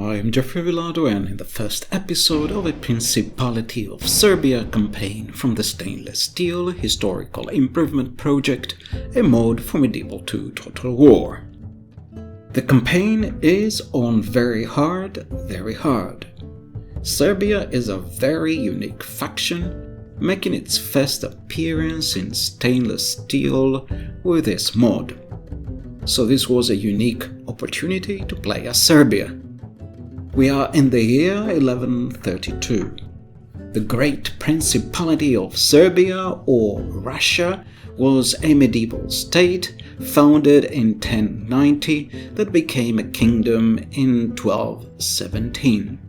I am Jeffrey Vilado, and in the first episode of a Principality of Serbia campaign from the Stainless Steel Historical Improvement Project, a mod for Medieval 2 Total War. The campaign is on very hard. Serbia is a very unique faction, making its first appearance in stainless steel with this mod. So this was a unique opportunity to play as Serbia. We are in the year 1132. The Great Principality of Serbia, or Russia, was a medieval state founded in 1090 that became a kingdom in 1217.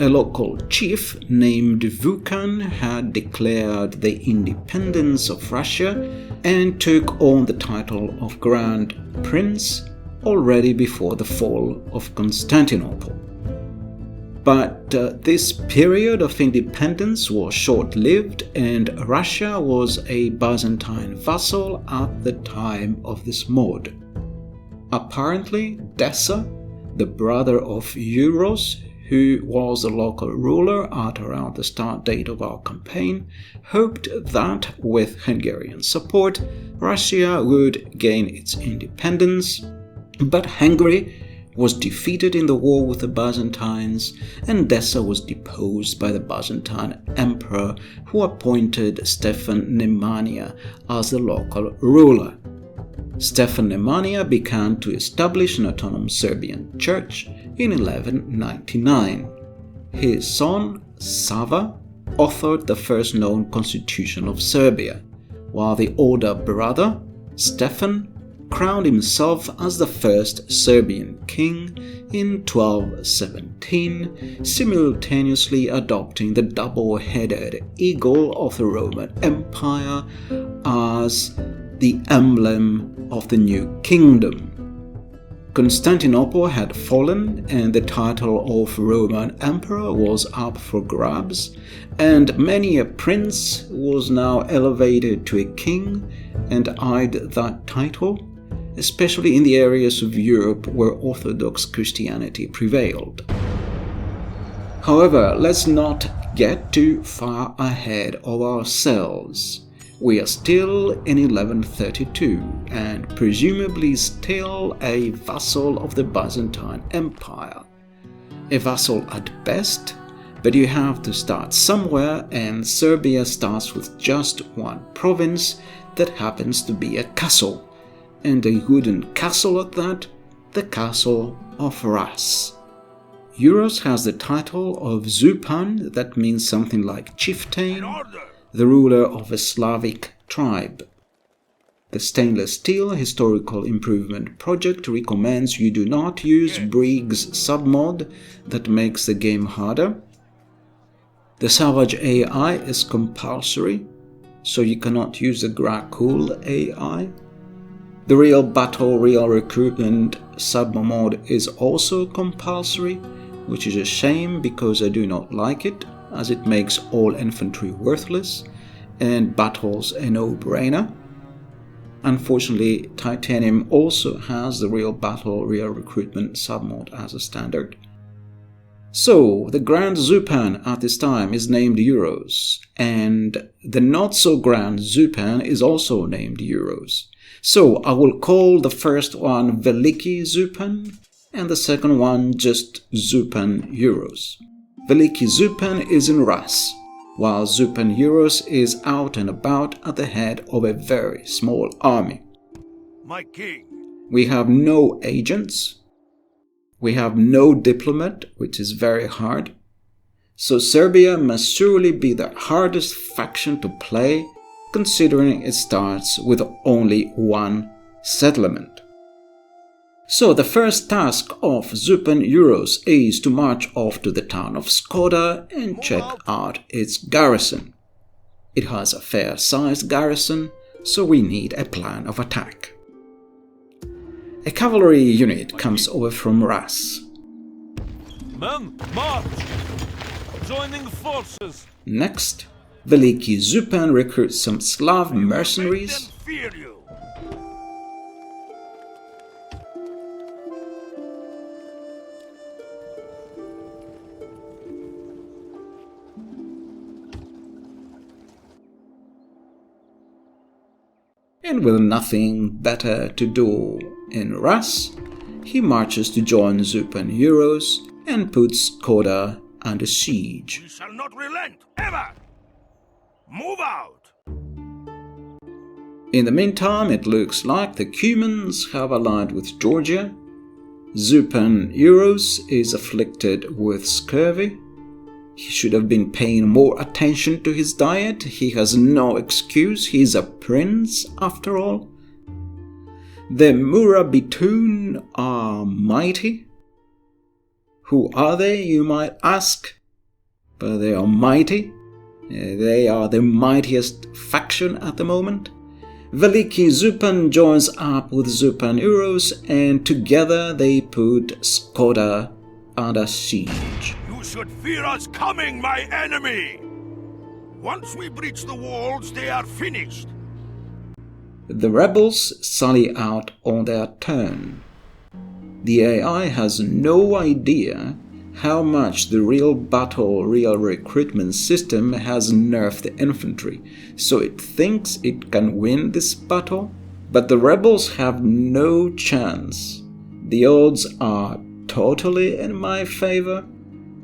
A local chief named Vukan had declared the independence of Russia and took on the title of Grand Prince already before the fall of Constantinople. But this period of independence was short-lived, and Russia was a Byzantine vassal at the time of this mod. Apparently, Dessa, the brother of Euros, who was the local ruler at around the start date of our campaign, hoped that, with Hungarian support, Russia would gain its independence, but Hungary was defeated in the war with the Byzantines, and Dessa was deposed by the Byzantine emperor, who appointed Stefan Nemanja as the local ruler. Stefan Nemanja began to establish an autonomous Serbian church in 1199. His son, Sava, authored the first known constitution of Serbia, while the older brother, Stefan, crowned himself as the first Serbian king in 1217, simultaneously adopting the double-headed eagle of the Roman Empire as the emblem of the new kingdom. Constantinople had fallen, and the title of Roman Emperor was up for grabs, and many a prince was now elevated to a king and eyed that title, especially in the areas of Europe where Orthodox Christianity prevailed. However, let's not get too far ahead of ourselves. We are still in 1132 and presumably still a vassal of the Byzantine Empire. A vassal at best, but you have to start somewhere, and Serbia starts with just one province that happens to be a castle. And a wooden castle at that, the castle of Ras. Euros has the title of Zupan, that means something like chieftain, the ruler of a Slavic tribe. The Stainless Steel Historical Improvement Project recommends you do not use Briggs submod that makes the game harder. The Savage AI is compulsory, so you cannot use the Grakul AI. The Real Battle, Real Recruitment submod is also compulsory, which is a shame because I do not like it, as it makes all infantry worthless and battles a no-brainer. Unfortunately, Titanium also has the Real Battle, Real Recruitment submod as a standard. So, the Grand Zupan at this time is named Euros, and the not-so-Grand Zupan is also named Euros. So I will call the first one Veliki Zupan and the second one just Zupan Euros. Veliki Zupan is in Ras, while Zupan Euros is out and about at the head of a very small army. My king. We have no agents. We have no diplomat, which is very hard. So Serbia must surely be the hardest faction to play, considering it starts with only one settlement. So the first task of Zupan Euros is to march off to the town of Skoder and check out its garrison. It has a fair-sized garrison, so we need a plan of attack. A cavalry unit comes over from Ras. Men, march! Joining forces! Next, Veliki Zupan recruits some Slav mercenaries. and with nothing better to do in Rus, he marches to join Zupan Euros and puts Skoder under siege. We shall not relent, ever! Move out! In the meantime, it looks like the Cumans have allied with Georgia. Zupan Euros is afflicted with scurvy. He should have been paying more attention to his diet. He has no excuse. He's a prince, after all. The Murabitun are mighty. Who are they, you might ask? But they are mighty. They are the mightiest faction at the moment. Veliki Zupan joins up with Zupan Euros, and together they put Skoder under siege. You should fear us coming, my enemy! Once we breach the walls, they are finished. The rebels sally out on their turn. The AI has no idea how much the real recruitment system has nerfed the infantry, so it thinks it can win this battle, but the rebels have no chance. The odds are totally in my favor.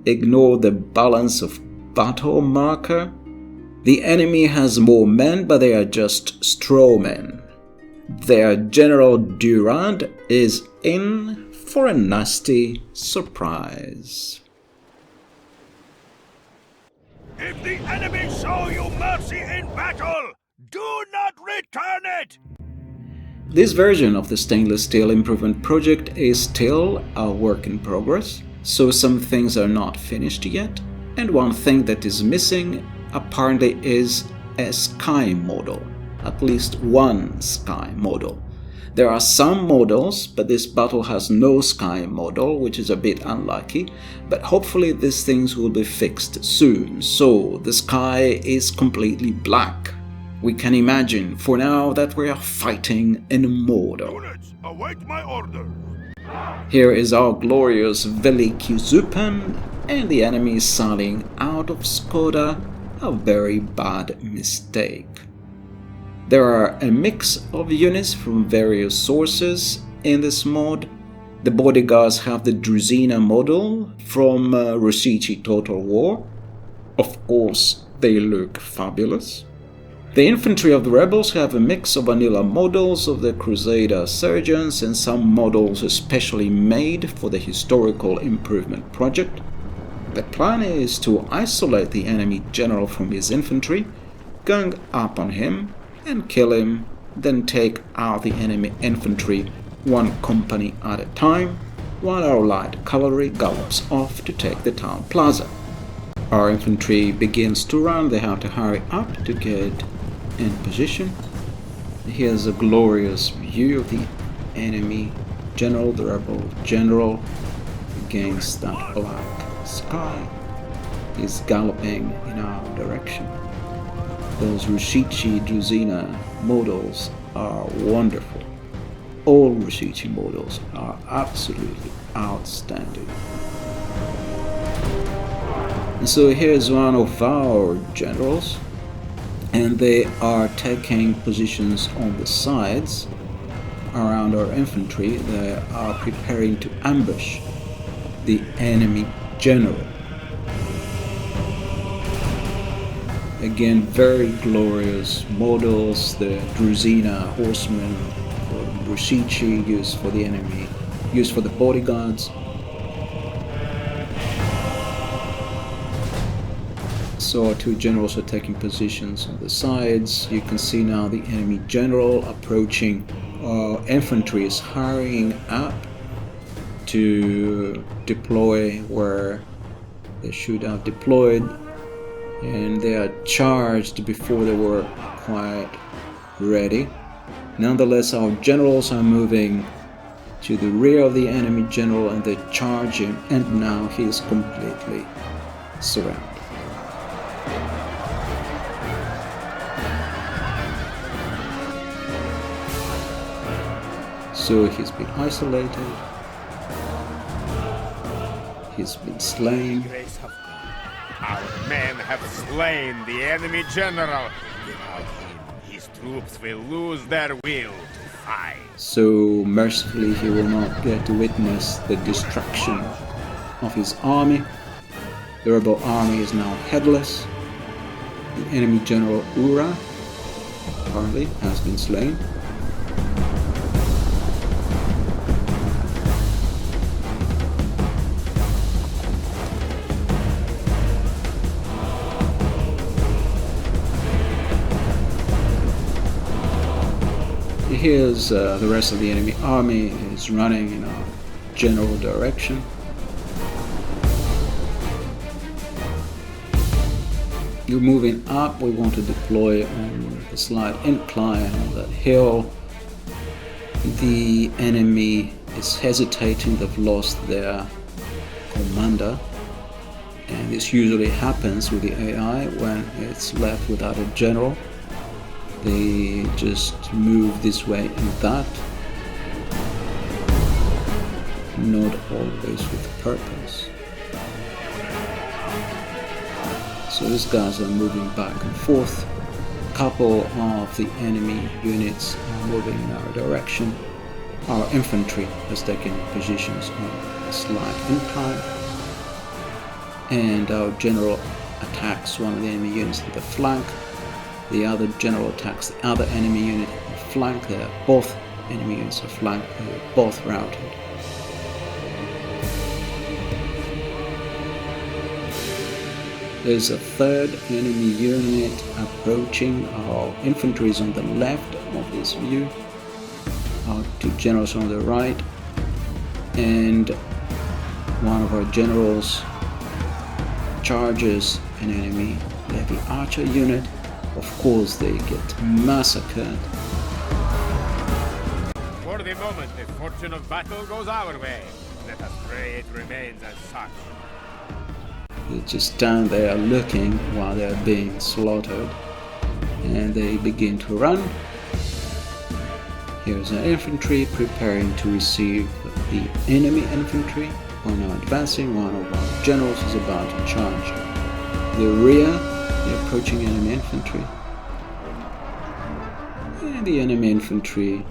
Ignore the balance of battle marker. The enemy has more men, but they are just straw men. Their General Durand is in for a nasty surprise. If the enemy show you mercy in battle, do not return it! This version of the stainless steel improvement project is still a work in progress, so some things are not finished yet, and one thing that is missing apparently is a sky model, at least one sky model. There are some models, but this battle has no sky model, which is a bit unlucky, but hopefully these things will be fixed soon, so the sky is completely black. We can imagine for now that we are fighting in Mordor. Units, await my order. Here is our glorious Veliki Zupan, and the enemy is sailing out of Skoda, a very bad mistake. There are a mix of units from various sources in this mod. The bodyguards have the Druzina model from Rusici Total War. Of course, they look fabulous. The infantry of the rebels have a mix of vanilla models of the Crusader Surgeons and some models especially made for the Historical Improvement Project. The plan is to isolate the enemy general from his infantry, gang up on him, and kill him, then take out the enemy infantry one company at a time, while our light cavalry gallops off to take the town plaza. Our infantry begins to run, they have to hurry up to get in position. Here's a glorious view of the enemy general, the rebel general, against that black sky. He's galloping in our direction. Those Rusici Druzina models are wonderful. All Rusici models are absolutely outstanding. And so here's one of our generals, and they are taking positions on the sides around our infantry. They are preparing to ambush the enemy general. Again, very glorious models, the Druzina horsemen from Rusici, used for the enemy, used for the bodyguards. So our two generals are taking positions on the sides. You can see now the enemy general approaching. Our infantry is hurrying up to deploy where they should have deployed, and they are charged before they were quite ready. Nonetheless, our generals are moving to the rear of the enemy general, and they charge him, and now he is completely surrounded. So he's been isolated, he's been slain. Our men have slain the enemy general. Without him, his troops will lose their will to fight. So mercifully he will not get to witness the destruction of his army. The rebel army is now headless. The enemy general Ura apparently has been slain. Here's the rest of the enemy army is running in a general direction. You're moving up, we want to deploy on the slight incline on that hill. The enemy is hesitating, they've lost their commander. And this usually happens with the AI when it's left without a general. They just move this way and that, not always with purpose. So these guys are moving back and forth. A couple of the enemy units are moving in our direction. Our infantry has taken positions on a slight incline, and our general attacks one of the enemy units at the flank. The other general attacks the other enemy unit on flank. They are both enemy units are flanked. They are both routed. There's a third enemy unit approaching. Our infantry is on the left of this view. Our two generals on the right. And one of our generals charges an enemy heavy archer unit. Of course, they get massacred. For the moment, the fortune of battle goes our way. Let us pray it remains as such. They just stand there looking while they're being slaughtered, and they begin to run. Here's an infantry preparing to receive the enemy infantry. We're now advancing. One of our generals is about to charge the rear. The approaching enemy infantry, and the enemy infantry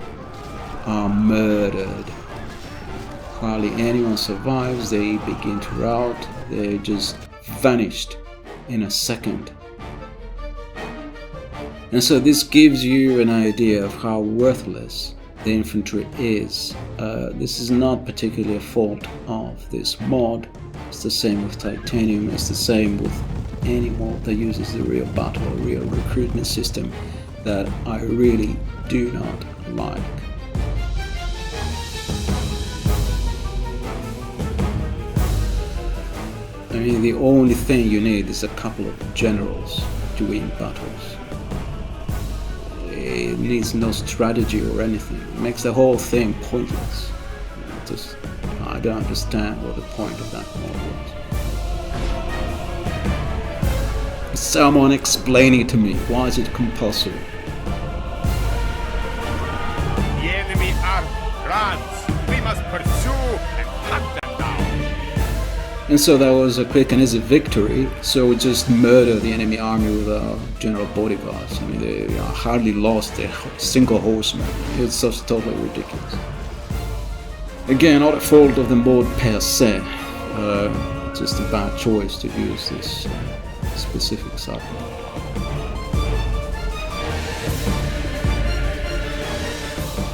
are murdered. Hardly anyone survives. They begin to rout. They just vanished in a second. And so this gives you an idea of how worthless the infantry is. This is not particularly a fault of this mod. It's the same with Titanium. It's the same with any mod that uses the real battle or real recruitment system that I really do not like. I mean, the only thing you need is a couple of generals to win battles. It needs no strategy or anything. It makes the whole thing pointless. I don't understand what the point of that mod was. Someone explain it to me. Why is it compulsory? The enemy army runs. We must pursue and hunt them down. And so that was a quick and easy victory. So we just murder the enemy army with our general bodyguards. I mean, they hardly lost a single horseman. It's just totally ridiculous. Again, not a fault of the mod per se. Just a bad choice to use this specific submod.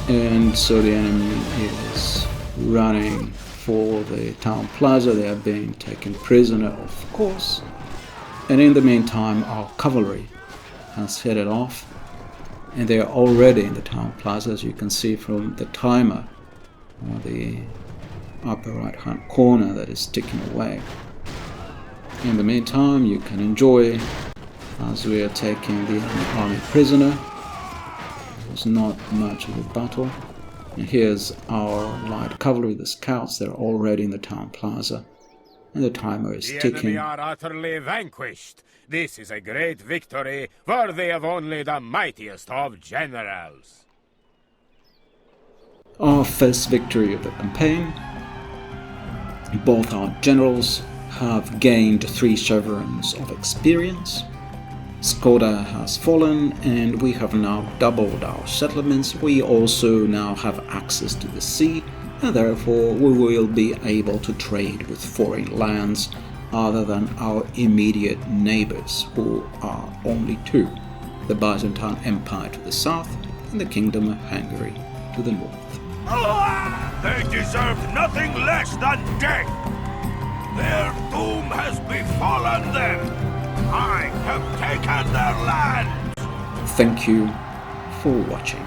And so the enemy is running for the town plaza. They are being taken prisoner, of course. And in the meantime, our cavalry has headed off, and they are already in the town plaza, as you can see from the timer on the upper right hand corner that is ticking away. In the meantime, you can enjoy as we are taking the army prisoner. It was not much of a battle. And here's our light cavalry, the scouts. They're already in the town plaza, and the timer is ticking. The enemy are utterly vanquished. This is a great victory, worthy of only the mightiest of generals. Our first victory of the campaign. Both our generals have gained 3 chevrons of experience. Skoder has fallen and we have now doubled our settlements. We also now have access to the sea, and therefore we will be able to trade with foreign lands other than our immediate neighbors, who are only two: the Byzantine Empire to the south and the Kingdom of Hungary to the north. They deserved nothing less than death. Their doom has befallen them. I have taken their land. Thank you for watching.